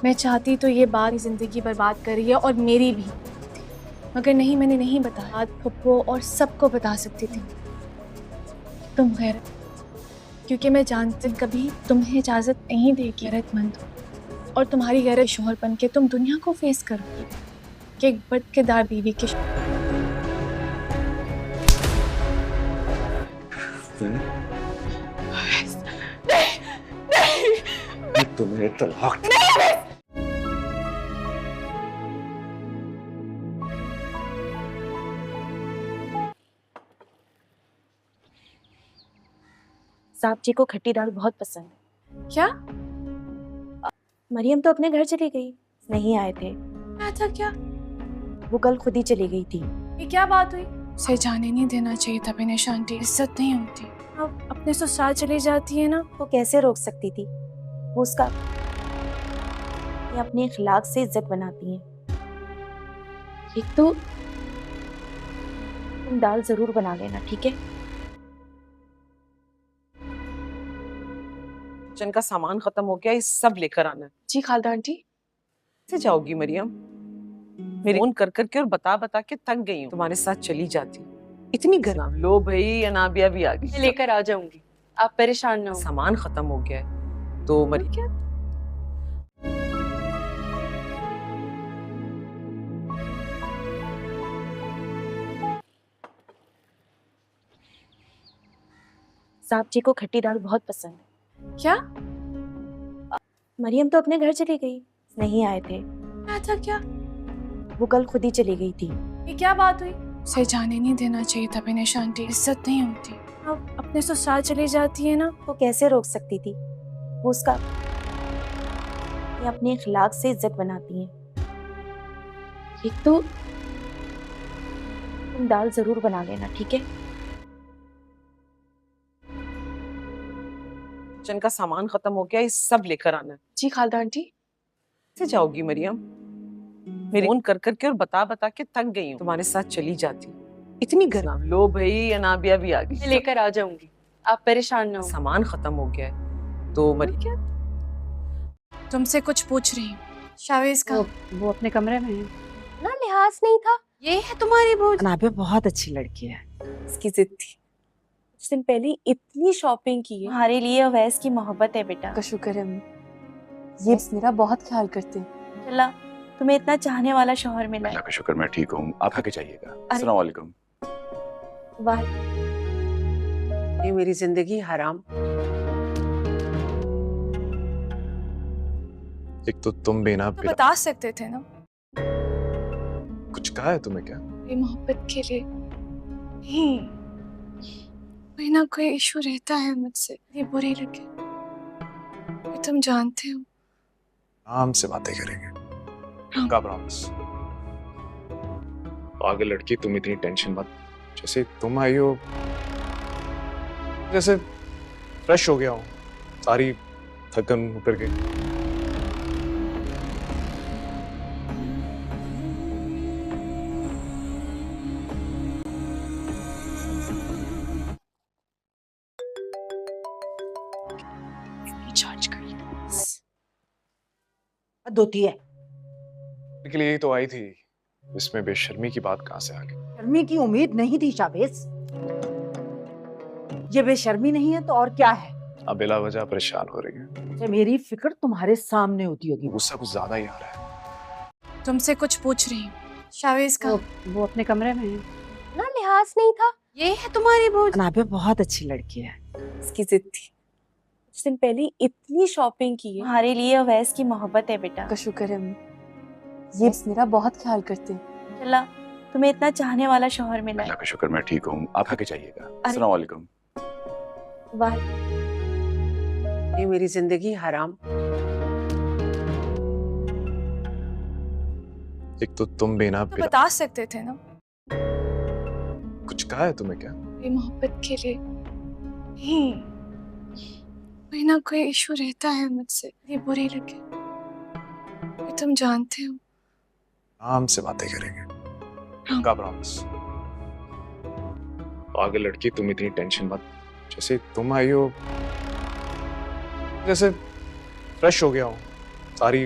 میں چاہتی تو یہ بات زندگی برباد کر رہی ہے اور میری بھی، مگر نہیں، میں نے نہیں بتایا. پھپھو اور سب کو بتا سکتی تھی تم غیر، کیونکہ میں جانتی کبھی تمہیں اجازت نہیں دے گی غیرت مند ہو اور تمہاری غیرت شوہر بن کے تم دنیا کو فیس کرو گی کہ ایک بدکردار بیوی کے تمہیں طلاق صاحب جی کو کھٹی دال بہت پسند ہے. کیا مریم تو اپنے گھر چلی گئی، نہیں آئے تھے. ایسا کیا؟ وہ کل خود ہی چلی گئی تھی. یہ کیا بات ہوئی؟ اسے جانے نہیں دینا چاہیے تھا بنش آنٹی، عزت نہیں ہوتی. اب اپنے سسرال چلی جاتی ہے نا. وہ کیسے روک سکتی تھی؟ وہ اس کا یہ اپنے اخلاق سے عزت بناتی ہیں. ایک تو تم دال ضرور بنا لینا، ٹھیک ہے؟ کچن کا سامان ختم ہو گیا، یہ سب لے کر آنا ہے. جی خالدہ آنٹی. کیسے جاؤ گی مریم؟ میرے فون کر کر کے اور بتا بتا کے تھک گئی ہوں. تمہارے ساتھ چلی جاتی اتنی گرم. لو بھائی، انابیہ بھی آ گئی. میں لے کر آ جاؤں گی، آپ پریشان نہ ہو. سامان ختم ہو گیا ہے تو مریم صاحب جی کو کھٹی دال بہت پسند ہے. کیا مریم تو اپنے گھر چلی گئی، نہیں آئے تھے. ایسا کیا؟ وہ کل خود ہی چلی گئی تھی. یہ کیا بات ہوئی؟ اسے جانے نہیں دینا چاہیے تھا بنش آنٹی، عزت نہیں ہوتی. اب اپنے سسرال چلی جاتی ہے نا. وہ کیسے روک سکتی تھی؟ وہ اس کا یہ اپنے اخلاق سے عزت بناتی ہیں. ایک تو تم دال ضرور بنا لینا، ٹھیک ہے؟ کچن کا سامان ختم ہو گیا، یہ سب لے کر آنا ہے. جی خالدہ آنٹی. کیسے جاؤ گی مریم؟ میرے فون کر کر کے اور بتا بتا کے تھک گئی ہوں. تمہارے ساتھ چلی جاتی اتنی گرم. لو بھائی، انابیہ بھی آ گئی. میں لے کر آ جاؤں گی، آپ پریشان نہ ہو. سامان ختم ہو گیا ہے تو مریم تم سے کچھ پوچھ رہی ہوں. شاویز کا وہ اپنے کمرے میں ہے. نا لحاظ نہیں تھا. یہ ہے تمہاری بہت انابیہ بہت اچھی لڑکی ہے. اس کی ضد تھی. کچھ دن پہلے اتنی شاپنگ کی ہے. تمہارے لیے اویس کی محبت ہے بیٹا. کا شکر ہے امی، یہ میرا بہت خیال کرتے ہیں. اللہ تمہیں اتنا چاہنے والا شوہر ملا ہے. اللہ کا شکر میں ٹھیک ہوں. آپ آگے جائیے گا. السلام علیکم. واہ، یہ میری زندگی حرام. ایک تو تم بھی نا تو بتا سکتے تھے نا. کچھ کہا ہے تمہیں کیا؟ یہ محبت کے لیے نہیں، کوئی نہ کوئی ایشو رہتا ہے مجھ سے، یہ بری لگے. تم جانتے ہو. آرام سے باتیں کریں گے. ہاں. کا پرامس. آگے لڑکی تم اتنی ٹینشن مت. جیسے تم آئی ہو جیسے فریش ہو گیا ہوں، ساری تھکن اتر گئی. چارج کر لی. حد ہوتی ہے. کے لیے یہی تو آئی تھی، اس میں بے شرمی کی بات کہاں سے آ گئی؟ شرمی کی امید نہیں تھی شاویز. یہ بے شرمی نہیں ہے تو اور کیا ہے؟ اب بلا وجہ پریشان ہو رہی ہے. اچھا، میری فکر تمہارے سامنے ہوتی ہوگی. غصہ کچھ زیادہ ہی آ رہا ہے. تم سے کچھ پوچھ رہی ہوں. شاویز کا وہ اپنے کمرے میں ہے. نا لحاظ نہیں تھا. یہ ہے تمہاری بہت انابیہ بہت اچھی لڑکی ہے. اس کی ضد تھی. کچھ دن پہلے اتنی شاپنگ کی ہے. تمہارے لیے اویس کی محبت ہے بیٹا. کا شکر ہے امی، یہ میرا بہت خیال کرتے ہیں. اللہ تمہیں اتنا چاہنے والا شوہر ملا ہے. اللہ کا شکر میں ٹھیک ہوں. آپ آگے جائیے گا. السلام علیکم. واہ، یہ میری زندگی حرام. ایک تو تم بھی نا تو بتا سکتے تھے نا. کچھ کہا ہے تمہیں کیا؟ یہ محبت کے لیے نہیں، کوئی نہ کوئی ایشو رہتا ہے مجھ سے، یہ بری لگے. تم جانتے ہو. آرام سے باتیں کریں گے. ہاں. کا پرامس. آگے لڑکی تم اتنی ٹینشن مت. جیسے تم آئی ہو جیسے فریش ہو گیا ہوں، ساری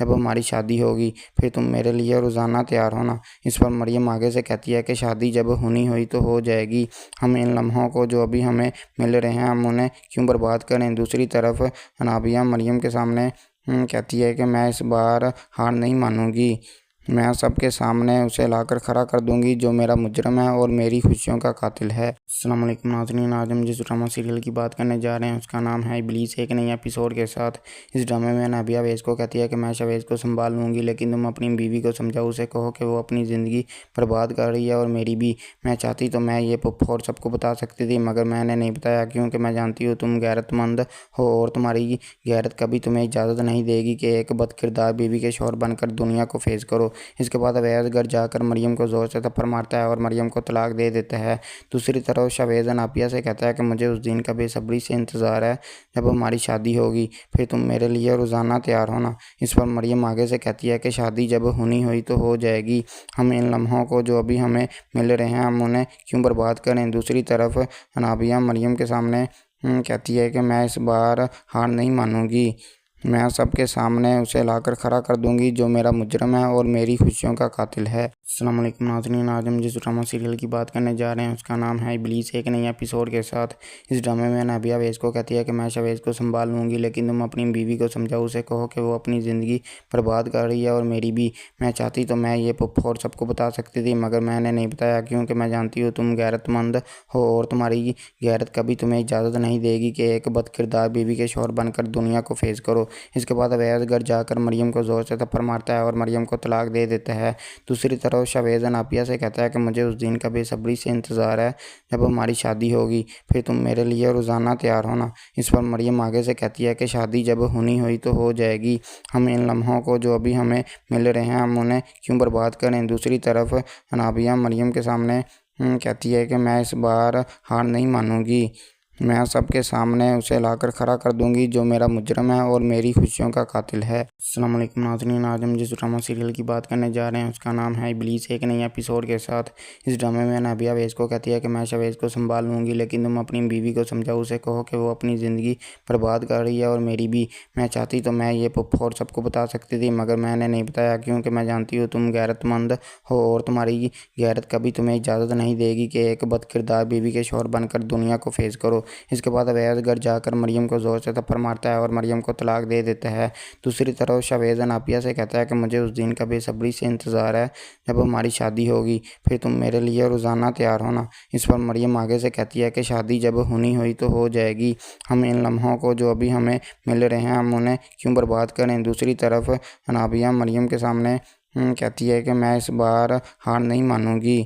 جب ہماری شادی ہوگی، پھر تم میرے لیے روزانہ تیار ہونا۔ اس پر مریم آگے سے کہتی ہے کہ شادی جب ہونی ہوئی تو ہو جائے گی، ہم ان لمحوں کو جو ابھی ہمیں مل رہے ہیں ہم انہیں کیوں برباد کریں۔ دوسری طرف انابیہ مریم کے سامنے کہتی ہے کہ میں اس بار ہار نہیں مانوں گی، میں سب کے سامنے اسے لا کر کھڑا کر دوں گی جو میرا مجرم ہے اور میری خوشیوں کا قاتل ہے۔ السلام علیکم ناظرین، آج ہم جس ڈرامہ سیریل کی بات کرنے جا رہے ہیں اس کا نام ہے ابلیس، ایک نئی ایپیسوڈ کے ساتھ۔ اس ڈرامے میں انابیہ اویس کو کہتی ہے کہ میں شاویز کو سنبھال لوں گی، لیکن تم اپنی بیوی کو سمجھاؤ، اسے کہو کہ وہ اپنی زندگی برباد کر رہی ہے اور میری بھی۔ میں چاہتی تو میں یہ پھوپھو سب کو بتا سکتی تھی، مگر میں نے نہیں بتایا کیونکہ میں جانتی ہوں تم غیرت مند ہو اور تمہاری غیرت کبھی تمہیں اجازت نہیں دے گی کہ ایک بد کردار بیوی کے شوہر بن کر دنیا کو فیس کرو۔ اس کے بعد اویس گھر جا کر مریم کو زور سے تھپڑ مارتا ہے اور مریم کو طلاق دے دیتا ہے۔ دوسری طرف شاویز اناپیہ سے کہتا ہے کہ مجھے اس دن کا بے صبری سے انتظار ہے جب ہماری شادی ہوگی، پھر تم میرے لیے روزانہ تیار ہونا۔ اس پر مریم آگے سے کہتی ہے کہ شادی جب ہونی ہوئی تو ہو جائے گی، ہم ان لمحوں کو جو ابھی ہمیں مل رہے ہیں ہم انہیں کیوں برباد کریں۔ دوسری طرف انابیہ مریم کے سامنے کہتی ہے کہ میں اس بار ہار نہیں مانوں گی، میں سب کے سامنے اسے لا کر کھڑا کر دوں گی جو میرا مجرم ہے اور میری خوشیوں کا قاتل ہے۔ السلام علیکم ناظرین، آج ہم جس ڈرامہ سیریل کی بات کرنے جا رہے ہیں اس کا نام ہے ابلیس، ایک نئی ایپیسوڈ کے ساتھ۔ اس ڈرامے میں انابیہ اویس کو کہتی ہے کہ میں شاویز کو سنبھال لوں گی، لیکن تم اپنی بیوی کو سمجھاؤ، اسے کہو کہ وہ اپنی زندگی برباد کر رہی ہے اور میری بھی۔ میں چاہتی تو میں یہ پھوپھو سب کو بتا سکتی تھی، مگر میں نے نہیں بتایا کیونکہ میں جانتی ہوں تم غیرت مند ہو اور تمہاری غیرت کبھی تمہیں اجازت نہیں دے گی کہ ایک بد کردار بیوی کے شوہر بن کر دنیا کو فیس کرو۔ اس کے بعد اویس گھر جا کر مریم کو زور سے تھپڑ مارتا ہے اور مریم کو طلاق دے دیتا ہے۔ دوسری طرف شاویز اناپیہ سے کہتا ہے کہ مجھے اس دن کا بے صبری سے انتظار ہے جب ہماری شادی ہوگی، پھر تم میرے لیے روزانہ تیار ہونا۔ اس پر مریم آگے سے کہتی ہے کہ شادی جب ہونی ہوئی تو ہو جائے گی، ہم ان لمحوں کو جو ابھی ہمیں مل رہے ہیں ہم انہیں کیوں برباد کریں۔ دوسری طرف انابیہ مریم کے سامنے کہتی ہے کہ میں اس بار ہار نہیں مانوں گی، میں سب کے سامنے اسے لا کر کھڑا کر دوں گی جو میرا مجرم ہے اور میری خوشیوں کا قاتل ہے۔ السلام علیکم ناظرین، آج ہم جس ڈرامہ سیریل کی بات کرنے جا رہے ہیں اس کا نام ہے ابلیس، ایک نئی ایپیسوڈ کے ساتھ۔ اس ڈرامے میں انابیہ اویس کو کہتی ہے کہ میں شاویز کو سنبھال لوں گی، لیکن تم اپنی بیوی کو سمجھاؤ، اسے کہو کہ وہ اپنی زندگی برباد کر رہی ہے اور میری بھی۔ میں چاہتی تو میں یہ پھوپھو سب کو بتا سکتی تھی، مگر میں نے نہیں بتایا کیونکہ میں جانتی ہوں تم غیرت مند ہو اور تمہاری غیرت کبھی تمہیں اجازت نہیں دے گی کہ ایک بد کردار بیوی کے شوہر بن کر دنیا کو فیس کرو۔ اس کے بعد اویس گھر جا کر مریم کو زور سے تھپڑ مارتا ہے اور مریم کو طلاق دے دیتا ہے۔ دوسری طرف شاویز اناپیہ سے کہتا ہے کہ مجھے اس دن کا بے صبری سے انتظار ہے جب ہماری شادی ہوگی، پھر تم میرے لیے روزانہ تیار ہونا۔ اس پر مریم آگے سے کہتی ہے کہ شادی جب ہونی ہوئی تو ہو جائے گی، ہم ان لمحوں کو جو ابھی ہمیں مل رہے ہیں ہم انہیں کیوں برباد کریں۔ دوسری طرف انابیہ مریم کے سامنے کہتی ہے کہ میں اس بار ہار نہیں مانوں گی،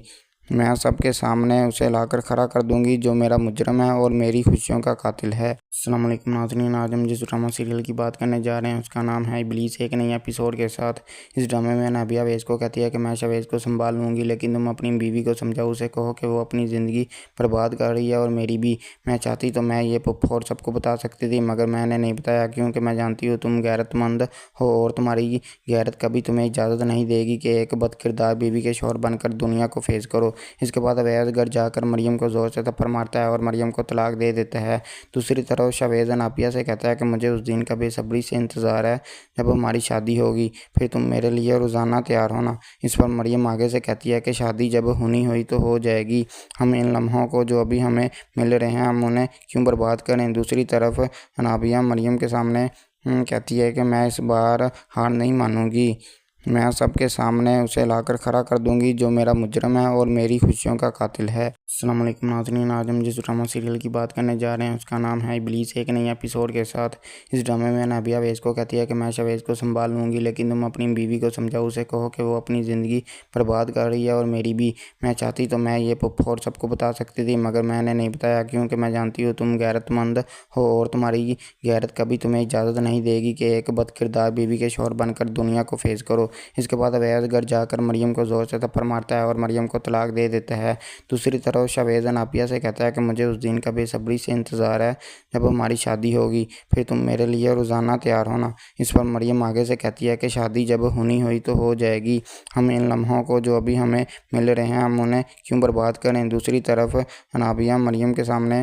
میں سب کے سامنے اسے لا کر کھڑا کر دوں گی جو میرا مجرم ہے اور میری خوشیوں کا قاتل ہے۔ السلام علیکم ناظرین، آج ہم جس ڈرامہ سیریل کی بات کرنے جا رہے ہیں اس کا نام ہے ابلیس، ایک نئی ایپیسوڈ کے ساتھ۔ اس ڈرامے میں انابیہ اویس کو کہتی ہے کہ میں شاویز کو سنبھال لوں گی، لیکن تم اپنی بیوی کو سمجھاؤ، اسے کہو کہ وہ اپنی زندگی برباد کر رہی ہے اور میری بھی۔ میں چاہتی تو میں یہ پھوپھو سب کو بتا سکتی تھی، مگر میں نے نہیں بتایا کیونکہ میں جانتی ہوں تم غیرت مند ہو اور تمہاری غیرت کبھی تمہیں اجازت نہیں دے گی کہ ایک بد کردار بیوی کے شوہر بن کر دنیا کو فیس کرو۔ اس کے بعد اویس گھر جا کر مریم کو زور سے تھپڑ مارتا ہے اور مریم کو طلاق دے دیتا ہے۔ دوسری طرف شاویز اناپیہ سے کہتا ہے کہ مجھے اس دن کا بے صبری سے انتظار ہے جب ہماری شادی ہوگی، پھر تم میرے لیے روزانہ تیار ہونا۔ اس پر مریم آگے سے کہتی ہے کہ شادی جب ہونی ہوئی تو ہو جائے گی، ہم ان لمحوں کو جو ابھی ہمیں مل رہے ہیں ہم انہیں کیوں برباد کریں۔ دوسری طرف انابیہ مریم کے سامنے کہتی ہے کہ میں اس بار ہار نہیں مانوں گی، میں سب کے سامنے اسے لا کر کھڑا کر دوں گی جو میرا مجرم ہے اور میری خوشیوں کا قاتل ہے۔ السلام علیکم ناظرین، آج ہم جس ڈرامہ سیریل کی بات کرنے جا رہے ہیں اس کا نام ہے ابلیس، ایک نئی ایپیسوڈ کے ساتھ۔ اس ڈرامے میں انابیہ اویس کو کہتی ہے کہ میں شاویز کو سنبھال لوں گی، لیکن تم اپنی بیوی کو سمجھاؤ، اسے کہو کہ وہ اپنی زندگی برباد کر رہی ہے اور میری بھی۔ میں چاہتی تو میں یہ پھوپھو سب کو بتا سکتی تھی، مگر میں نے نہیں بتایا کیونکہ میں جانتی ہوں تم غیرت مند ہو اور تمہاری غیرت کبھی تمہیں اجازت نہیں دے گی کہ ایک بد کردار بیوی کے شوہر بن کر دنیا کو فیس کرو۔ اس کے بعد اویس گھر جا کر مریم کو زور سے تھپڑ مارتا ہے اور مریم کو طلاق دے دیتا ہے۔ دوسری طرف شاویز اناپیہ سے کہتا ہے کہ مجھے اس دن کا بے صبری سے انتظار ہے جب ہماری شادی ہوگی، پھر تم میرے لیے روزانہ تیار ہونا۔ اس پر مریم آگے سے کہتی ہے کہ شادی جب ہونی ہوئی تو ہو جائے گی، ہم ان لمحوں کو جو ابھی ہمیں مل رہے ہیں ہم انہیں کیوں برباد کریں۔ دوسری طرف انابیہ مریم کے سامنے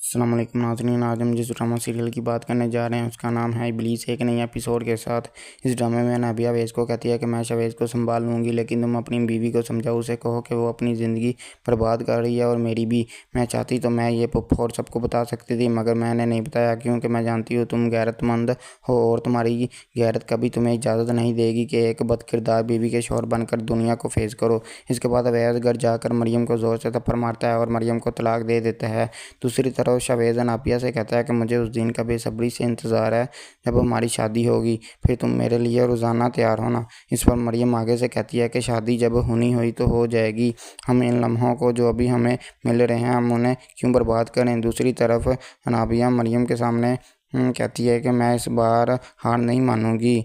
السلام علیکم ناظرین، آج ہم جس ڈرامہ سیریل کی بات کرنے جا رہے ہیں اس کا نام ہے ابلیس۔ ایک نئی ایپیسوڈ کے ساتھ اس ڈرامے میں نابیہ اویس کو کہتی ہے کہ میں شویز کو سنبھال لوں گی، لیکن تم اپنی بیوی کو سمجھاؤ، اسے کہو کہ وہ اپنی زندگی برباد کر رہی ہے اور میری بھی۔ میں چاہتی تو میں یہ پھپھو اور سب کو بتا سکتی تھی، مگر میں نے نہیں بتایا کیونکہ میں جانتی ہوں تم غیرت مند ہو اور تمہاری غیرت کبھی تمہیں اجازت نہیں دے گی کہ ایک بد کردار بیوی کے شوہر بن کر دنیا کو فیس کرو۔ اس کے بعد اویس گھر جا کر مریم کو زور سے تھپڑ مارتا ہے اور مریم کو طلاق دے دیتا ہے۔ دوسری طرف شویز نابیہ سے کہتا ہے کہ مجھے اس دن کا بے صبری سے انتظار ہے جب ہماری شادی ہوگی، پھر تم میرے لیے روزانہ تیار ہونا۔ اس پر مریم آگے سے کہتی ہے کہ شادی جب ہونی ہوئی تو ہو جائے گی، ہم ان لمحوں کو جو ابھی ہمیں مل رہے ہیں ہم انہیں کیوں برباد کریں۔ دوسری طرف نابیہ مریم کے سامنے کہتی ہے کہ میں اس بار ہار نہیں مانوں گی،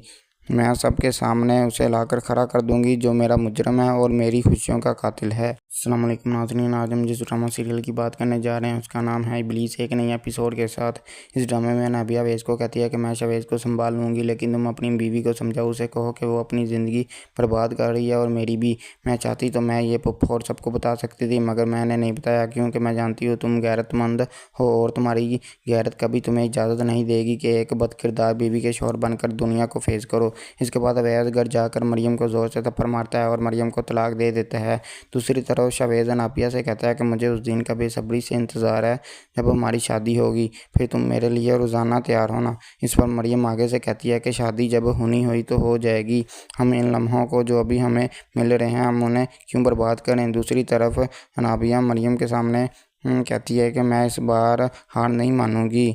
میں سب کے سامنے اسے لا کر کھڑا کر دوں گی جو میرا مجرم ہے اور میری خوشیوں کا قاتل ہے۔ السلام علیکم ناظرین، آج ہم جس ڈرامہ سیریل کی بات کرنے جا رہے ہیں اس کا نام ہے ابلیس۔ ایک نئی ایپیسوڈ کے ساتھ اس ڈرامے میں نابیہ اویس کو کہتی ہے کہ میں شویز کو سنبھال لوں گی، لیکن تم اپنی بیوی کو سمجھاؤ، اسے کہو کہ وہ اپنی زندگی برباد کر رہی ہے اور میری بھی۔ میں چاہتی تو میں یہ پھپھو اور سب کو بتا سکتی تھی، مگر میں نے نہیں بتایا کیونکہ میں جانتی ہوں تم غیرت مند ہو اور تمہاری غیرت کبھی تمہیں اجازت نہیں دے گی کہ ایک بد کردار بیوی کے شوہر بن کر دنیا کو فیس کرو۔ اس کے بعد اویس گھر جا کر مریم کو زور سے تھپڑ مارتا ہے اور مریم کو طلاق دے دیتا ہے۔ دوسری طرف شویز نابیہ سے کہتا ہے کہ مجھے اس دن کا بے صبری سے انتظار ہے جب ہماری شادی ہوگی، پھر تم میرے لیے روزانہ تیار ہونا۔ اس پر مریم آگے سے کہتی ہے کہ شادی جب ہونی ہوئی تو ہو جائے گی، ہم ان لمحوں کو جو ابھی ہمیں مل رہے ہیں ہم انہیں کیوں برباد کریں۔ دوسری طرف نابیہ مریم کے سامنے کہتی ہے کہ میں اس بار ہار نہیں مانوں گی،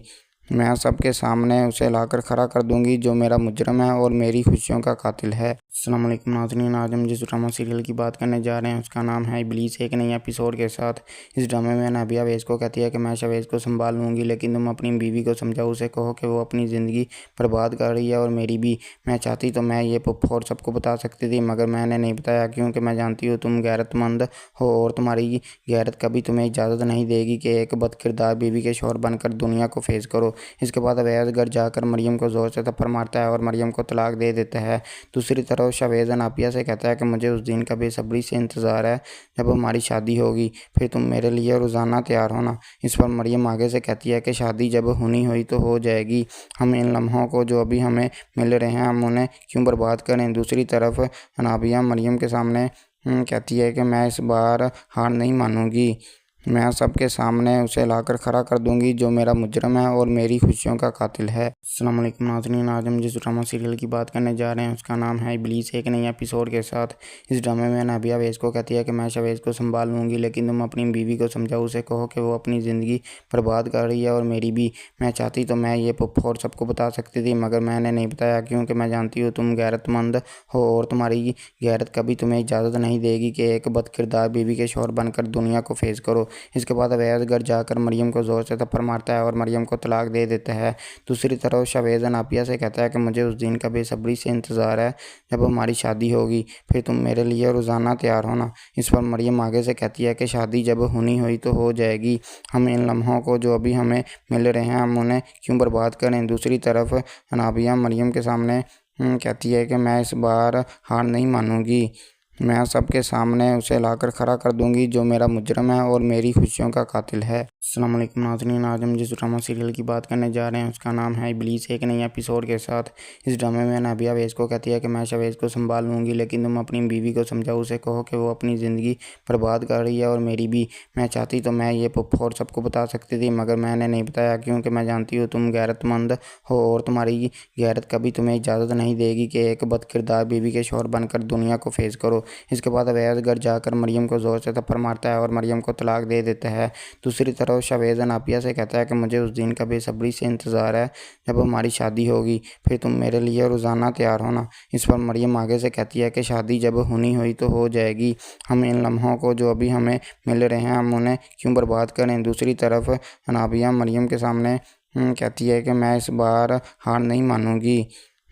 میں سب کے سامنے اسے لا کر کھڑا کر دوں گی جو میرا مجرم ہے اور میری خوشیوں کا قاتل ہے۔ السلام علیکم ناظرین، آج ہم جس ڈرامہ سیریل کی بات کرنے جا رہے ہیں اس کا نام ہے ابلیس۔ ایک نئی ایپیسوڈ کے ساتھ اس ڈرامے میں نابیہ اویس کو کہتی ہے کہ میں شویز کو سنبھال لوں گی، لیکن تم اپنی بیوی کو سمجھاؤ، اسے کہو کہ وہ اپنی زندگی برباد کر رہی ہے اور میری بھی۔ میں چاہتی تو میں یہ پھپھو اور سب کو بتا سکتی تھی، مگر میں نے نہیں بتایا کیونکہ میں جانتی ہوں تم غیرت مند ہو اور تمہاری غیرت کبھی تمہیں اجازت نہیں دے گی کہ ایک بد کردار بیوی کے شوہر بن کر دنیا کو فیس کرو۔ اس کے بعد اویس گھر جا کر مریم کو زور سے تھپڑ مارتا ہے اور مریم کو طلاق دے دیتا ہے۔ دوسری طرف شویز نابیہ سے کہتا ہے کہ مجھے اس دن کا بے صبری سے انتظار ہے جب ہماری شادی ہوگی، پھر تم میرے لیے روزانہ تیار ہونا۔ اس پر مریم آگے سے کہتی ہے کہ شادی جب ہونی ہوئی تو ہو جائے گی، ہم ان لمحوں کو جو ابھی ہمیں مل رہے ہیں ہم انہیں کیوں برباد کریں۔ دوسری طرف نابیہ مریم کے سامنے کہتی ہے کہ میں اس بار ہار نہیں مانوں گی، میں سب کے سامنے اسے لا کر کھڑا کر دوں گی جو میرا مجرم ہے اور میری خوشیوں کا قاتل ہے۔ السلام علیکم ناظرین، آج ہم جس ڈرامہ سیریل کی بات کرنے جا رہے ہیں اس کا نام ہے ابلیس۔ ایک نئی ایپیسوڈ کے ساتھ اس ڈرامے میں نابیہ اویس کو کہتی ہے کہ میں شویز کو سنبھال لوں گی، لیکن تم اپنی بیوی کو سمجھاؤ، اسے کہو کہ وہ اپنی زندگی برباد کر رہی ہے اور میری بھی۔ میں چاہتی تو میں یہ پھپھو اور سب کو بتا سکتی تھی، مگر میں نے نہیں بتایا کیونکہ میں جانتی ہوں تم غیرت مند ہو اور تمہاری غیرت کبھی تمہیں اجازت نہیں دے گی کہ ایک بد کردار بیوی کے شوہر بن کر دنیا کو فیس کرو۔ اس کے بعد اویس گھر جا کر مریم کو زور سے تھپڑ مارتا ہے اور مریم کو طلاق دے دیتا ہے۔ دوسری طرف شویز نابیہ سے کہتا ہے کہ مجھے اس دن کا بے صبری سے انتظار ہے جب ہماری شادی ہوگی، پھر تم میرے لیے روزانہ تیار ہونا۔ اس پر مریم آگے سے کہتی ہے کہ شادی جب ہونی ہوئی تو ہو جائے گی، ہم ان لمحوں کو جو ابھی ہمیں مل رہے ہیں ہم انہیں کیوں برباد کریں۔ دوسری طرف نابیہ مریم کے سامنے کہتی ہے کہ میں اس بار ہار نہیں مانوں گی، میں سب کے سامنے اسے لا کر کھڑا کر دوں گی جو میرا مجرم ہے اور میری خوشیوں کا قاتل ہے۔ السلام علیکم ناظرین، آج ہم جس ڈرامہ سیریل کی بات کرنے جا رہے ہیں اس کا نام ہے ابلیس۔ ایک نئی ایپیسوڈ کے ساتھ اس ڈرامے میں نابیہ اویس کو کہتی ہے کہ میں شویز کو سنبھال لوں گی، لیکن تم اپنی بیوی کو سمجھاؤ، اسے کہو کہ وہ اپنی زندگی برباد کر رہی ہے اور میری بھی۔ میں چاہتی تو میں یہ پھپھو اور سب کو بتا سکتی تھی، مگر میں نے نہیں بتایا کیونکہ میں جانتی ہوں تم غیرت مند ہو اور تمہاری غیرت کبھی تمہیں اجازت نہیں دے گی کہ ایک بد کردار بیوی کے شوہر بن کر دنیا کو فیس کرو۔ اس کے بعد اویس گھر جا کر مریم کو زور سے تھپڑ مارتا ہے اور مریم کو طلاق دے دیتا ہے۔ دوسری طرف شویز نابیہ سے کہتا ہے کہ مجھے اس دن کا بے صبری سے انتظار ہے جب ہماری شادی ہوگی، پھر تم میرے لیے روزانہ تیار ہونا۔ اس پر مریم آگے سے کہتی ہے کہ شادی جب ہونی ہوئی تو ہو جائے گی، ہم ان لمحوں کو جو ابھی ہمیں مل رہے ہیں ہم انہیں کیوں برباد کریں۔ دوسری طرف نابیہ مریم کے سامنے کہتی ہے کہ میں اس بار ہار نہیں مانوں گی،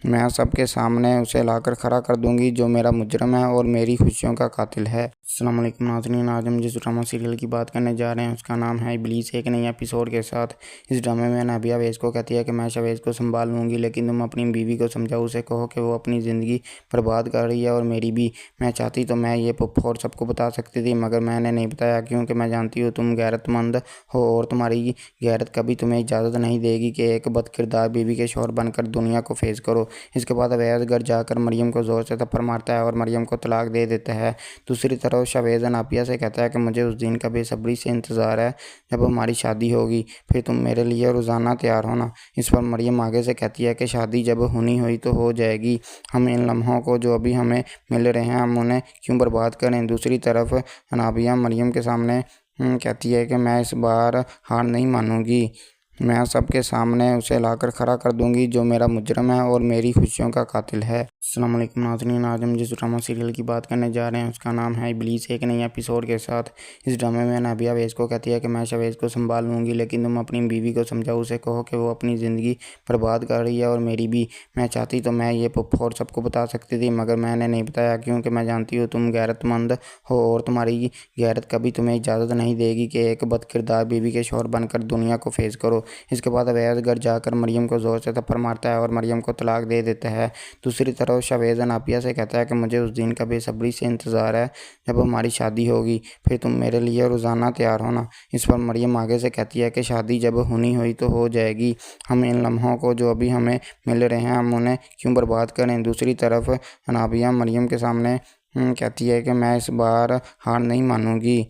میں سب کے سامنے اسے لا کر کھڑا کر دوں گی جو میرا مجرم ہے اور میری خوشیوں کا قاتل ہے۔ السلام علیکم ناظرین، آج ہم جس ڈرامہ سیریل کی بات کرنے جا رہے ہیں اس کا نام ہے ابلیس، ایک نئی ایپیسوڈ کے ساتھ۔ اس ڈرامے میں نابیہ اویس کو کہتی ہے کہ میں شویز کو سنبھال لوں گی، لیکن تم اپنی بیوی کو سمجھاؤ، اسے کہو کہ وہ اپنی زندگی برباد کر رہی ہے اور میری بھی۔ میں چاہتی تو میں یہ پھپھو اور سب کو بتا سکتی تھی، مگر میں نے نہیں بتایا کیونکہ میں جانتی ہوں تم غیرت مند ہو اور تمہاری غیرت کبھی تمہیں اجازت نہیں دے گی کہ ایک بد کردار بیوی کے شوہر بن کر دنیا کو فیس کرو۔ اس کے بعد اویس گھر جا کر مریم کو زور سے تھپڑ مارتا ہے اور مریم کو طلاق دے دیتا ہے۔ دوسری طرف شویز نابیہ سے کہتا ہے کہ مجھے اس دن کا بے صبری سے انتظار ہے جب ہماری شادی ہوگی، پھر تم میرے لیے روزانہ تیار ہونا۔ اس پر مریم آگے سے کہتی ہے کہ شادی جب ہونی ہوئی تو ہو جائے گی، ہم ان لمحوں کو جو ابھی ہمیں مل رہے ہیں ہم انہیں کیوں برباد کریں۔ دوسری طرف نابیہ مریم کے سامنے کہتی ہے کہ میں اس بار ہار نہیں مانوں گی، میں سب کے سامنے اسے لا کر کھڑا کر دوں گی جو میرا مجرم ہے اور میری خوشیوں کا قاتل ہے۔ السلام علیکم ناظرین، آج ہم جس ڈرامہ سیریل کی بات کرنے جا رہے ہیں اس کا نام ہے ابلیس، ایک نئی ایپیسوڈ کے ساتھ۔ اس ڈرامے میں نابیہ اویس کو کہتی ہے کہ میں شویز کو سنبھال لوں گی، لیکن تم اپنی بیوی کو سمجھاؤ، اسے کہو کہ وہ اپنی زندگی برباد کر رہی ہے اور میری بھی۔ میں چاہتی تو میں یہ پھپھو اور سب کو بتا سکتی تھی، مگر میں نے نہیں بتایا کیونکہ میں جانتی ہوں تم غیرت مند ہو اور تمہاری غیرت کبھی تمہیں اجازت نہیں دے گی کہ ایک بد کردار بیوی کے شوہر بن کر دنیا کو فیس کرو۔ اس کے بعد اویس گھر جا کر مریم کو زور سے تھپڑ مارتا ہے اور مریم کو طلاق دے دیتا ہے۔ دوسری طرف شویز نابیہ سے کہتا ہے کہ مجھے اس دن کا بے صبری سے انتظار ہے جب ہماری شادی ہوگی، پھر تم میرے لیے روزانہ تیار ہونا۔ اس پر مریم آگے سے کہتی ہے کہ شادی جب ہونی ہوئی تو ہو جائے گی، ہم ان لمحوں کو جو ابھی ہمیں مل رہے ہیں ہم انہیں کیوں برباد کریں۔ دوسری طرف نابیہ مریم کے سامنے کہتی ہے کہ میں اس بار ہار نہیں مانوں گی،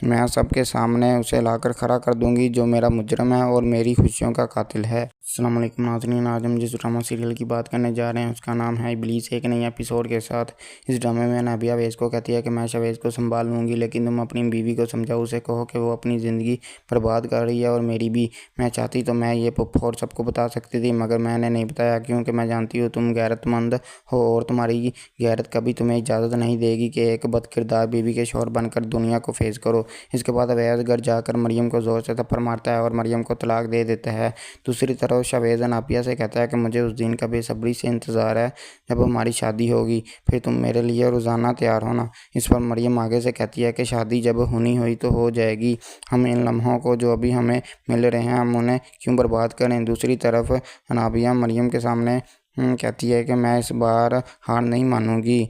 میں سب کے سامنے اسے لا کر کھڑا کر دوں گی جو میرا مجرم ہے اور میری خوشیوں کا قاتل ہے۔ السلام علیکم ناظرین، آج ہم جس ڈرامہ سیریل کی بات کرنے جا رہے ہیں اس کا نام ہے ابلیس، ایک نئی ایپیسوڈ کے ساتھ۔ اس ڈرامے میں نابیہ اویس کو کہتی ہے کہ میں شویز کو سنبھال لوں گی، لیکن تم اپنی بیوی کو سمجھاؤ، اسے کہو کہ وہ اپنی زندگی برباد کر رہی ہے اور میری بھی۔ میں چاہتی تو میں یہ پھپھو اور سب کو بتا سکتی تھی، مگر میں نے نہیں بتایا کیونکہ میں جانتی ہوں تم غیرت مند ہو اور تمہاری غیرت کبھی تمہیں اجازت نہیں دے گی کہ ایک بد کردار بیوی کے شوہر بن کر دنیا کو فیس کرو۔ اس کے بعد اویس گھر جا کر مریم کو زور سے تھپڑ مارتا ہے اور مریم کو طلاق دے دیتا ہے۔ دوسری طرف شویز نابیہ سے کہتا ہے کہ مجھے اس دن کا بے صبری سے انتظار ہے جب ہماری شادی ہوگی، پھر تم میرے لیے روزانہ تیار ہونا۔ اس پر مریم آگے سے کہتی ہے کہ شادی جب ہونی ہوئی تو ہو جائے گی، ہم ان لمحوں کو جو ابھی ہمیں مل رہے ہیں ہم انہیں کیوں برباد کریں۔ دوسری طرف نابیہ مریم کے سامنے کہتی ہے کہ میں اس بار ہار نہیں مانوں گی،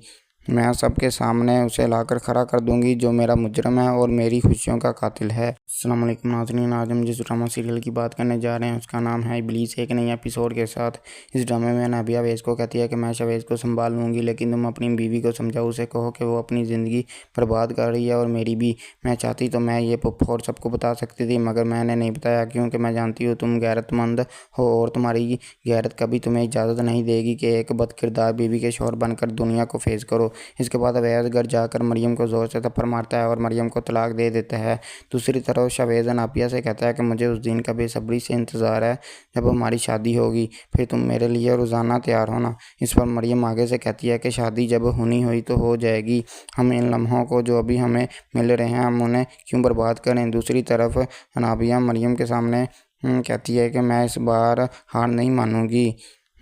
میں سب کے سامنے اسے لا کر کھڑا کر دوں گی جو میرا مجرم ہے اور میری خوشیوں کا قاتل ہے۔ السلام علیکم ناظرین، آج ہم جس ڈرامہ سیریل کی بات کرنے جا رہے ہیں اس کا نام ہے ابلیس، ایک نئی ایپیسوڈ کے ساتھ۔ اس ڈرامے میں نابیہ اویس کو کہتی ہے کہ میں شویز کو سنبھال لوں گی، لیکن تم اپنی بیوی کو سمجھاؤ، اسے کہو کہ وہ اپنی زندگی برباد کر رہی ہے اور میری بھی۔ میں چاہتی تو میں یہ پھپھو اور سب کو بتا سکتی تھی، مگر میں نے نہیں بتایا کیونکہ میں جانتی ہوں تم غیرت مند ہو اور تمہاری غیرت کبھی تمہیں اجازت نہیں دے گی کہ ایک بد کردار بیوی کے شوہر بن کر دنیا کو فیس کرو۔ اس کے بعد اویس گھر جا کر مریم کو زور سے تھپڑ مارتا ہے اور مریم کو طلاق دے دیتا ہے۔ دوسری طرف شویز نابیہ سے کہتا ہے کہ مجھے اس دن کا بے صبری سے انتظار ہے جب ہماری شادی ہوگی، پھر تم میرے لیے روزانہ تیار ہونا۔ اس پر مریم آگے سے کہتی ہے کہ شادی جب ہونی ہوئی تو ہو جائے گی، ہم ان لمحوں کو جو ابھی ہمیں مل رہے ہیں ہم انہیں کیوں برباد کریں۔ دوسری طرف نابیہ مریم کے سامنے کہتی ہے کہ میں اس بار ہار نہیں مانوں گی،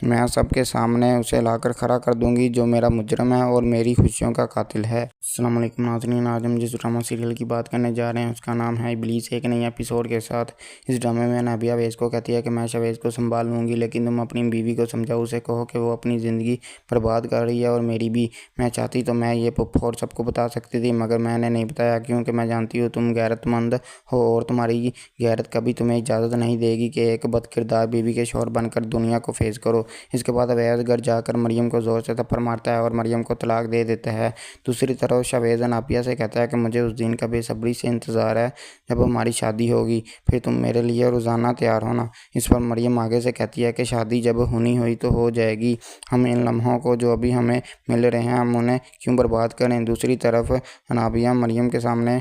میں سب کے سامنے اسے لا کر کھڑا کر دوں گی جو میرا مجرم ہے اور میری خوشیوں کا قاتل ہے۔ السلام علیکم ناظرین، آج ہم جس ڈرامہ سیریل کی بات کرنے جا رہے ہیں اس کا نام ہے ابلیس، ایک نئی ایپیسوڈ کے ساتھ۔ اس ڈرامے میں نابیہ اویس کو کہتی ہے کہ میں شویز کو سنبھال لوں گی، لیکن تم اپنی بیوی کو سمجھاؤ، اسے کہو کہ وہ اپنی زندگی برباد کر رہی ہے اور میری بھی۔ میں چاہتی تو میں یہ پھپھو اور سب کو بتا سکتی تھی، مگر میں نے نہیں بتایا کیونکہ میں جانتی ہوں تم غیرت مند ہو اور تمہاری غیرت کبھی تمہیں اجازت نہیں دے گی کہ ایک بد کردار بیوی کے شوہر بن کر دنیا کو فیس کرو۔ اس کے بعد اویس گھر جا کر مریم کو زور سے تھپڑ مارتا ہے اور مریم کو طلاق دے دیتا ہے۔ دوسری طرف شویز نابیہ سے کہتا ہے کہ مجھے اس دن کا بے صبری سے انتظار ہے جب ہماری شادی ہوگی، پھر تم میرے لیے روزانہ تیار ہونا۔ اس پر مریم آگے سے کہتی ہے کہ شادی جب ہونی ہوئی تو ہو جائے گی، ہم ان لمحوں کو جو ابھی ہمیں مل رہے ہیں ہم انہیں کیوں برباد کریں۔ دوسری طرف نابیہ مریم کے سامنے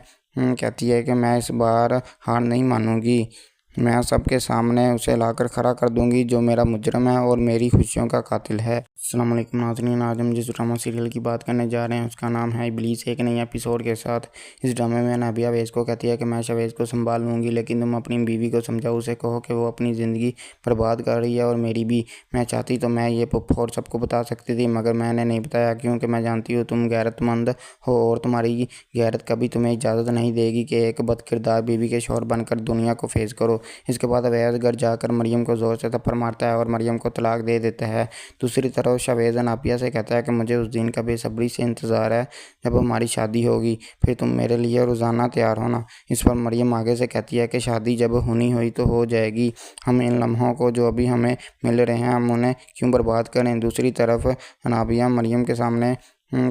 کہتی ہے کہ میں اس بار ہار نہیں مانوں گی، میں سب کے سامنے اسے لا کر کھڑا کر دوں گی جو میرا مجرم ہے اور میری خوشیوں کا قاتل ہے۔ السلام علیکم ناظرین، آج ہم جس ڈرامہ سیریل کی بات کرنے جا رہے ہیں اس کا نام ہے ابلیس، ایک نئی ایپیسوڈ کے ساتھ۔ اس ڈرامے میں نابیہ اویس کو کہتی ہے کہ میں شویز کو سنبھال لوں گی، لیکن تم اپنی بیوی کو سمجھاؤ، اسے کہو کہ وہ اپنی زندگی برباد کر رہی ہے اور میری بھی۔ میں چاہتی تو میں یہ پھپھو اور سب کو بتا سکتی تھی، مگر میں نے نہیں بتایا کیونکہ میں جانتی ہوں تم غیرت مند ہو اور تمہاری غیرت کبھی تمہیں اجازت نہیں دے گی کہ ایک بد کردار بیوی کے شوہر بن کر دنیا کو فیس کرو۔ اس کے بعد اویس گھر جا کر مریم کو زور سے تھپڑ مارتا ہے اور مریم کو طلاق دے دیتا ہے۔ دوسری طرف شویز نابیہ سے کہتا ہے کہ مجھے اس دن کا بے صبری سے انتظار ہے جب ہماری شادی ہوگی، پھر تم میرے لیے روزانہ تیار ہونا۔ اس پر مریم آگے سے کہتی ہے کہ شادی جب ہونی ہوئی تو ہو جائے گی، ہم ان لمحوں کو جو ابھی ہمیں مل رہے ہیں ہم انہیں کیوں برباد کریں۔ دوسری طرف نابیہ مریم کے سامنے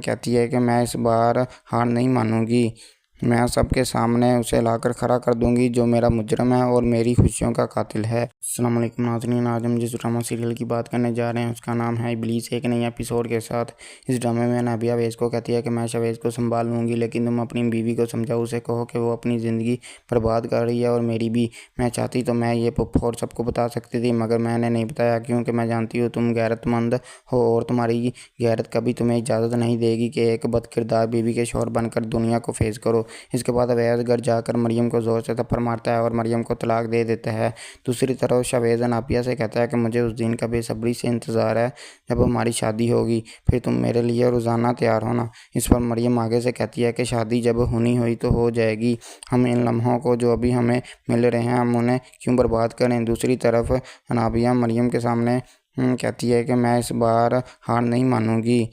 کہتی ہے کہ میں اس بار ہار نہیں مانوں گی، میں سب کے سامنے اسے لا کر کھڑا کر دوں گی جو میرا مجرم ہے اور میری خوشیوں کا قاتل ہے۔ السلام علیکم ناظرین، آج ہم جس ڈرامہ سیریل کی بات کرنے جا رہے ہیں اس کا نام ہے ابلیس، ایک نئی ایپیسوڈ کے ساتھ۔ اس ڈرامے میں نابیہ اویس کو کہتی ہے کہ میں شویز کو سنبھال لوں گی، لیکن تم اپنی بیوی کو سمجھاؤ، اسے کہو کہ وہ اپنی زندگی برباد کر رہی ہے اور میری بھی۔ میں چاہتی تو میں یہ پھپھو اور سب کو بتا سکتی تھی، مگر میں نے نہیں بتایا کیونکہ میں جانتی ہوں تم غیرت مند ہو اور تمہاری غیرت کبھی تمہیں اجازت نہیں دے گی کہ ایک بد کردار بیوی کے شوہر بن کر دنیا کو فیس کرو۔ اس کے بعد گھر جا کر مریم کو زور سے تھپڑ مارتا ہے اور مریم کو طلاق دے دیتا ہے۔ دوسری طرف شویز نابیہ سے کہتا ہے کہ مجھے اس دن کا بے صبری سے انتظار ہے جب ہماری شادی ہوگی، پھر تم میرے لیے روزانہ تیار ہونا۔ اس پر مریم آگے سے کہتی ہے کہ شادی جب ہونی ہوئی تو ہو جائے گی، ہم ان لمحوں کو جو ابھی ہمیں مل رہے ہیں ہم انہیں کیوں برباد کریں۔ دوسری طرف نابیہ مریم کے سامنے کہتی ہے کہ میں اس بار ہار نہیں مانوں گی،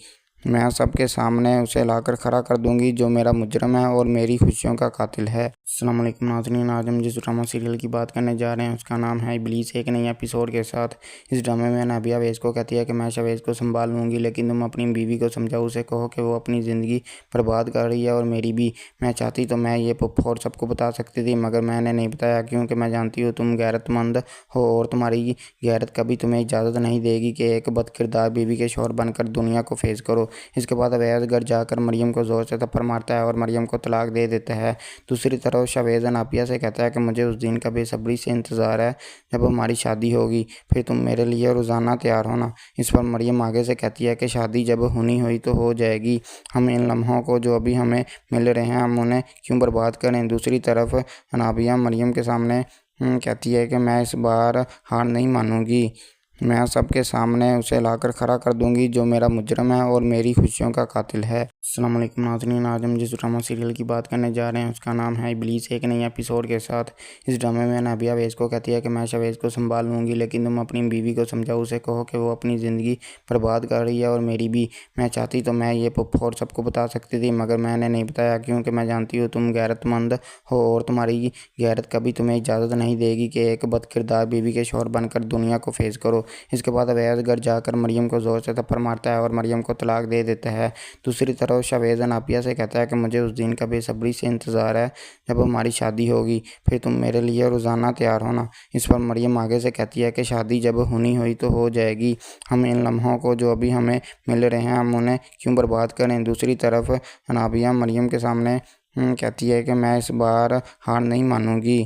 میں سب کے سامنے اسے لا کر کھڑا کر دوں گی جو میرا مجرم ہے اور میری خوشیوں کا قاتل ہے۔ السلام علیکم ناظرین، آج ہم جس ڈرامہ سیریل کی بات کرنے جا رہے ہیں اس کا نام ہے ابلیس، ایک نئی ایپیسوڈ کے ساتھ۔ اس ڈرامے میں نابیہ اویس کو کہتی ہے کہ میں شویز کو سنبھال لوں گی، لیکن تم اپنی بیوی کو سمجھاؤ، اسے کہو کہ وہ اپنی زندگی برباد کر رہی ہے اور میری بھی۔ میں چاہتی تو میں یہ پھپھو اور سب کو بتا سکتی تھی، مگر میں نے نہیں بتایا کیونکہ میں جانتی ہوں تم غیرت مند ہو اور تمہاری غیرت کبھی تمہیں اجازت نہیں دے گی کہ ایک بد کردار بیوی کے شوہر بن کر دنیا کو فیس کرو۔ اس کے بعد اویس گھر جا کر مریم کو زور سے تھپڑ مارتا ہے اور مریم کو طلاق دے دیتا ہے۔ دوسری طرف شویز نابیہ سے کہتا ہے کہ مجھے اس دن کا بے صبری سے انتظار ہے جب ہماری شادی ہوگی، پھر تم میرے لیے روزانہ تیار ہونا۔ اس پر مریم آگے سے کہتی ہے کہ شادی جب ہونی ہوئی تو ہو جائے گی، ہم ان لمحوں کو جو ابھی ہمیں مل رہے ہیں ہم انہیں کیوں برباد کریں۔ دوسری طرف نابیہ مریم کے سامنے کہتی ہے کہ میں اس بار ہار نہیں مانوں گی، میں سب کے سامنے اسے لا کر کھڑا کر دوں گی جو میرا مجرم ہے اور میری خوشیوں کا قاتل ہے۔ السلام علیکم ناظرین، آج ہم جس ڈرامہ سیریل کی بات کرنے جا رہے ہیں اس کا نام ہے ابلیس، ایک نئی ایپیسوڈ کے ساتھ۔ اس ڈرامے میں نابیہ اویس کو کہتی ہے کہ میں شویز کو سنبھال لوں گی، لیکن تم اپنی بیوی کو سمجھاؤ، اسے کہو کہ وہ اپنی زندگی برباد کر رہی ہے اور میری بھی۔ میں چاہتی تو میں یہ پھپھو اور سب کو بتا سکتی تھی، مگر میں نے نہیں بتایا کیونکہ میں جانتی ہوں تم غیرت مند ہو اور تمہاری غیرت کبھی تمہیں اجازت نہیں دے گی کہ ایک بد کردار بیوی کے شوہر بن کر دنیا کو فیس کرو۔ اس کے بعد گھر جا کر مریم کو زور سے تھپڑ مارتا ہے اور مریم کو طلاق دے دیتا ہے۔ دوسری طرف شویز نابیہ سے کہتا ہے کہ مجھے اس دن کا بے صبری سے انتظار ہے جب ہماری شادی ہوگی، پھر تم میرے لیے روزانہ تیار ہونا۔ اس پر مریم آگے سے کہتی ہے کہ شادی جب ہونی ہوئی تو ہو جائے گی، ہم ان لمحوں کو جو ابھی ہمیں مل رہے ہیں ہم انہیں کیوں برباد کریں۔ دوسری طرف نابیہ مریم کے سامنے کہتی ہے کہ میں اس بار ہار نہیں مانوں گی،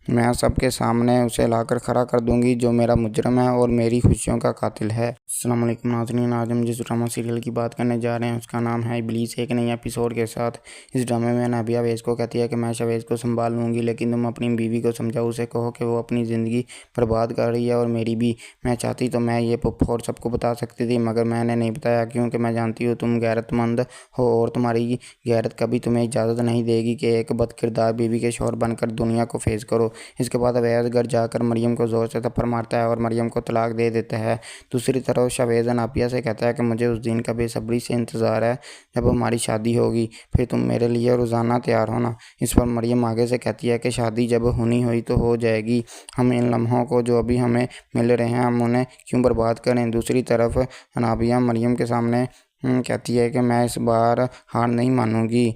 میں سب کے سامنے اسے لا کر کھڑا کر دوں گی جو میرا مجرم ہے اور میری خوشیوں کا قاتل ہے۔ السلام علیکم ناظرین، آج ہم جس ڈرامہ سیریل کی بات کرنے جا رہے ہیں اس کا نام ہے ابلیس، ایک نئی ایپیسوڈ کے ساتھ۔ اس ڈرامے میں نابیہ اویس کو کہتی ہے کہ میں شویز کو سنبھال لوں گی، لیکن تم اپنی بیوی کو سمجھاؤ، اسے کہو کہ وہ اپنی زندگی برباد کر رہی ہے اور میری بھی۔ میں چاہتی تو میں یہ پھپھو اور سب کو بتا سکتی تھی، مگر میں نے نہیں بتایا کیونکہ میں جانتی ہوں تم غیرت مند ہو اور تمہاری غیرت کبھی تمہیں اجازت نہیں دے گی کہ ایک بد کردار بیوی کے شوہر بن کر دنیا کو فیس کرو۔ اس کے بعد گھر جا کر مریم کو زور سے تھپڑ مارتا ہے اور مریم کو طلاق دے دیتا ہے۔ دوسری طرف شویز نابیہ سے کہتا ہے کہ مجھے اس دن کا بے صبری سے انتظار ہے جب ہماری شادی ہوگی، پھر تم میرے لیے روزانہ تیار ہونا۔ اس پر مریم آگے سے کہتی ہے کہ شادی جب ہونی ہوئی تو ہو جائے گی، ہم ان لمحوں کو جو ابھی ہمیں مل رہے ہیں ہم انہیں کیوں برباد کریں۔ دوسری طرف نابیہ مریم کے سامنے کہتی ہے کہ میں اس بار ہار نہیں مانوں گی،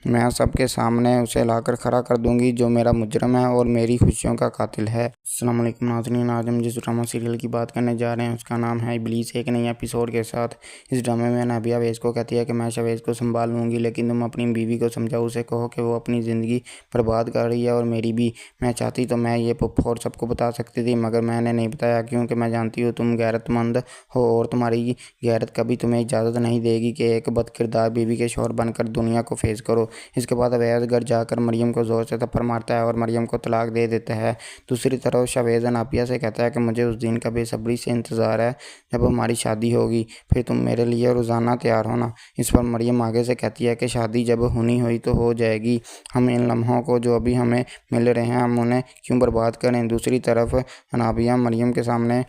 میں سب کے سامنے اسے لا کر کھڑا کر دوں گی جو میرا مجرم ہے اور میری خوشیوں کا قاتل ہے۔ السلام علیکم ناظرین، آج ہم جس ڈرامہ سیریل کی بات کرنے جا رہے ہیں اس کا نام ہے ابلیس، ایک نئی ایپیسوڈ کے ساتھ۔ اس ڈرامے میں نابیہ اویس کو کہتی ہے کہ میں شویز کو سنبھال لوں گی، لیکن تم اپنی بیوی کو سمجھاؤ، اسے کہو کہ وہ اپنی زندگی برباد کر رہی ہے اور میری بھی۔ میں چاہتی تو میں یہ پھپھو اور سب کو بتا سکتی تھی، مگر میں نے نہیں بتایا کیونکہ میں جانتی ہوں تم غیرت مند ہو اور تمہاری غیرت کبھی تمہیں اجازت نہیں دے گی کہ ایک بد کردار بیوی کے شوہر بن کر دنیا کو فیس کرو۔ اس کے بعد اویس گھر جا کر مریم کو زور سے تھپڑ مارتا ہے اور مریم کو طلاق دے دیتا ہے۔ دوسری طرف شویز نابیہ سے کہتا ہے کہ مجھے اس دن کا بے صبری سے انتظار ہے جب ہماری شادی ہوگی، پھر تم میرے لیے روزانہ تیار ہونا۔ اس پر مریم آگے سے کہتی ہے کہ شادی جب ہونی ہوئی تو ہو جائے گی، ہم ان لمحوں کو جو ابھی ہمیں مل رہے ہیں ہم انہیں کیوں برباد کریں۔ دوسری طرف نابیہ مریم کے سامنے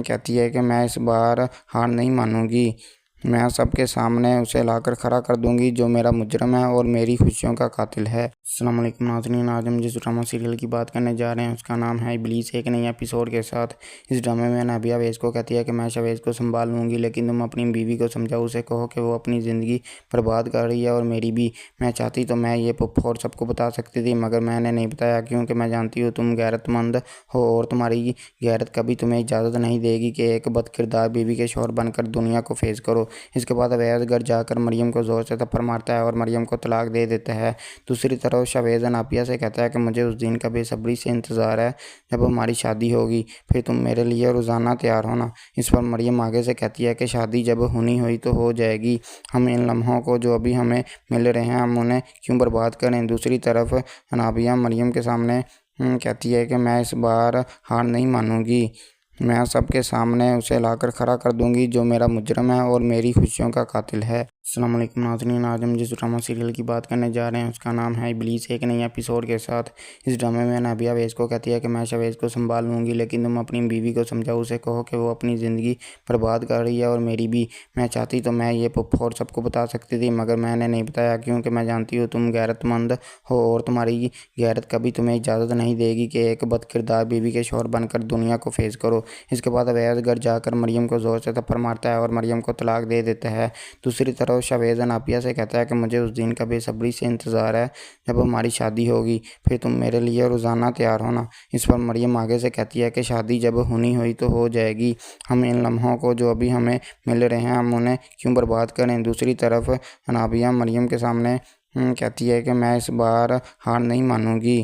کہتی ہے کہ میں اس بار ہار نہیں مانوں گی، میں سب کے سامنے اسے لا کر کھڑا کر دوں گی جو میرا مجرم ہے اور میری خوشیوں کا قاتل ہے۔ السلام علیکم ناظرین، آج ہم جس ڈرامہ سیریل کی بات کرنے جا رہے ہیں اس کا نام ہے ابلیس، ایک نئی ایپیسوڈ کے ساتھ۔ اس ڈرامے میں نابیہ اویس کو کہتی ہے کہ میں شویز کو سنبھال لوں گی، لیکن تم اپنی بیوی کو سمجھاؤ، اسے کہو کہ وہ اپنی زندگی برباد کر رہی ہے اور میری بھی۔ میں چاہتی تو میں یہ پھپھو اور سب کو بتا سکتی تھی، مگر میں نے نہیں بتایا کیونکہ میں جانتی ہوں تم غیرت مند ہو اور تمہاری غیرت کبھی تمہیں اجازت نہیں دے گی کہ ایک بد کردار بیوی کے شوہر بن کر دنیا کو فیس کرو۔ اس کے بعد اویس گھر جا کر مریم کو زور سے تھپڑ مارتا ہے اور مریم کو طلاق دے دیتا ہے۔ دوسری طرف شویز نابیہ سے کہتا ہے کہ مجھے اس دن کا بے صبری سے انتظار ہے جب ہماری شادی ہوگی، پھر تم میرے لیے روزانہ تیار ہونا۔ اس پر مریم آگے سے کہتی ہے کہ شادی جب ہونی ہوئی تو ہو جائے گی، ہم ان لمحوں کو جو ابھی ہمیں مل رہے ہیں ہم انہیں کیوں برباد کریں۔ دوسری طرف نابیہ مریم کے سامنے کہتی ہے کہ میں اس بار ہار نہیں مانوں گی، میں سب کے سامنے اسے لا کر کھڑا کر دوں گی جو میرا مجرم ہے اور میری خوشیوں کا قاتل ہے۔ السلام علیکم ناظرین، آج ہم جس ڈرامہ سیریل کی بات کرنے جا رہے ہیں اس کا نام ہے ابلیس، ایک نئی ایپیسوڈ کے ساتھ۔ اس ڈرامے میں نابیہ اویس کو کہتی ہے کہ میں شویز کو سنبھال لوں گی، لیکن تم اپنی بیوی کو سمجھاؤ، اسے کہو کہ وہ اپنی زندگی برباد کر رہی ہے اور میری بھی۔ میں چاہتی تو میں یہ پھپھو اور سب کو بتا سکتی تھی، مگر میں نے نہیں بتایا کیونکہ میں جانتی ہوں تم غیرت مند ہو اور تمہاری غیرت کبھی تمہیں اجازت نہیں دے گی کہ ایک بد کردار بیوی کے شوہر بن کر دنیا کو فیس کرو۔ اس کے بعد اویس گھر جا کر مریم کو زور سے تھپڑ مارتا ہے اور مریم کو طلاق دے دیتا ہے۔ دوسری طرف شویز نابیہ سے کہتا ہے کہ مجھے اس دن کا بے صبری سے انتظار ہے جب ہماری شادی ہوگی، پھر تم میرے لیے روزانہ تیار ہونا۔ اس پر مریم آگے سے کہتی ہے کہ شادی جب ہونی ہوئی تو ہو جائے گی، ہم ان لمحوں کو جو ابھی ہمیں مل رہے ہیں ہم انہیں کیوں برباد کریں۔ دوسری طرف نابیہ مریم کے سامنے کہتی ہے کہ میں اس بار ہار نہیں مانوں گی،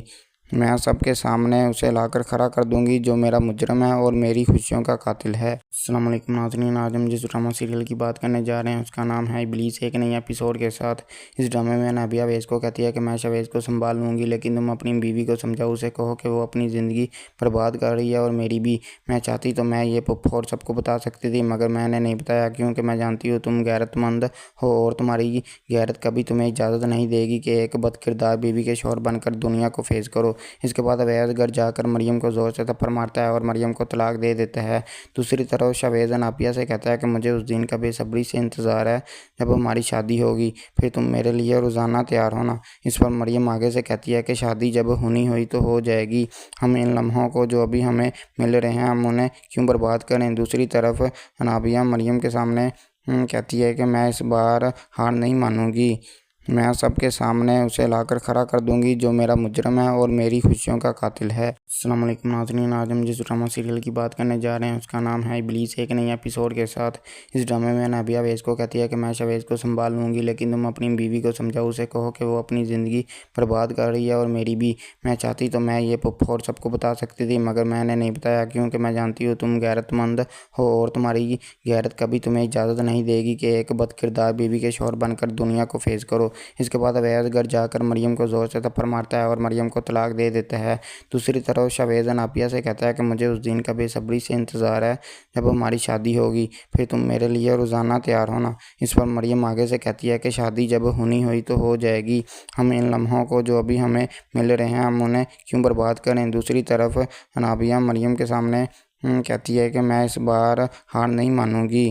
میں سب کے سامنے اسے لا کر کھڑا کر دوں گی جو میرا مجرم ہے اور میری خوشیوں کا قاتل ہے۔ السلام علیکم ناظرین، آج ہم جس ڈرامہ سیریل کی بات کرنے جا رہے ہیں اس کا نام ہے ابلیس، ایک نئی ایپیسوڈ کے ساتھ۔ اس ڈرامے میں نابیہ اویس کو کہتی ہے کہ میں شویز کو سنبھال لوں گی، لیکن تم اپنی بیوی کو سمجھاؤ، اسے کہو کہ وہ اپنی زندگی برباد کر رہی ہے اور میری بھی۔ میں چاہتی تو میں یہ پھپھو اور سب کو بتا سکتی تھی، مگر میں نے نہیں بتایا کیونکہ میں جانتی ہوں تم غیرت مند ہو اور تمہاری غیرت کبھی تمہیں اجازت نہیں دے گی کہ ایک بد کردار بیوی کے شوہر بن کر دنیا کو فیس کرو۔ اس کے بعد اویس گھر جا کر مریم کو زور سے تھپڑ مارتا ہے اور مریم کو طلاق دے دیتا ہے۔ دوسری طرف شویز نابیہ سے کہتا ہے کہ مجھے اس دن کا بے صبری سے انتظار ہے جب ہماری شادی ہوگی، پھر تم میرے لیے روزانہ تیار ہونا۔ اس پر مریم آگے سے کہتی ہے کہ شادی جب ہونی ہوئی تو ہو جائے گی، ہم ان لمحوں کو جو ابھی ہمیں مل رہے ہیں ہم انہیں کیوں برباد کریں۔ دوسری طرف نابیہ مریم کے سامنے کہتی ہے کہ میں اس بار ہار نہیں مانوں گی، میں سب کے سامنے اسے لا کر کھڑا کر دوں گی جو میرا مجرم ہے اور میری خوشیوں کا قاتل ہے۔ السلام علیکم ناظرین، آج ہم جس ڈرامہ سیریل کی بات کرنے جا رہے ہیں اس کا نام ہے ابلیس، ایک نئی ایپیسوڈ کے ساتھ۔ اس ڈرامے میں نابیہ اویس کو کہتی ہے کہ میں شویز کو سنبھال لوں گی، لیکن تم اپنی بیوی کو سمجھاؤ، اسے کہو کہ وہ اپنی زندگی برباد کر رہی ہے اور میری بھی۔ میں چاہتی تو میں یہ پھپھو اور سب کو بتا سکتی تھی، مگر میں نے نہیں بتایا کیونکہ میں جانتی ہوں تم غیرت مند ہو اور تمہاری غیرت کبھی تمہیں اجازت نہیں دے گی کہ ایک بد کردار بیوی کے شوہر بن کر دنیا کو فیس کرو۔ اس کے بعد اویس گھر جا کر مریم کو زور سے تھپڑ مارتا ہے اور مریم کو طلاق دے دیتا ہے۔ دوسری طرف شویز نابیہ سے کہتا ہے کہ مجھے اس دن کا بے صبری سے انتظار ہے جب ہماری شادی ہوگی، پھر تم میرے لیے روزانہ تیار ہونا۔ اس پر مریم آگے سے کہتی ہے کہ شادی جب ہونی ہوئی تو ہو جائے گی، ہم ان لمحوں کو جو ابھی ہمیں مل رہے ہیں ہم انہیں کیوں برباد کریں۔ دوسری طرف نابیہ مریم کے سامنے کہتی ہے کہ میں اس بار ہار نہیں مانوں گی،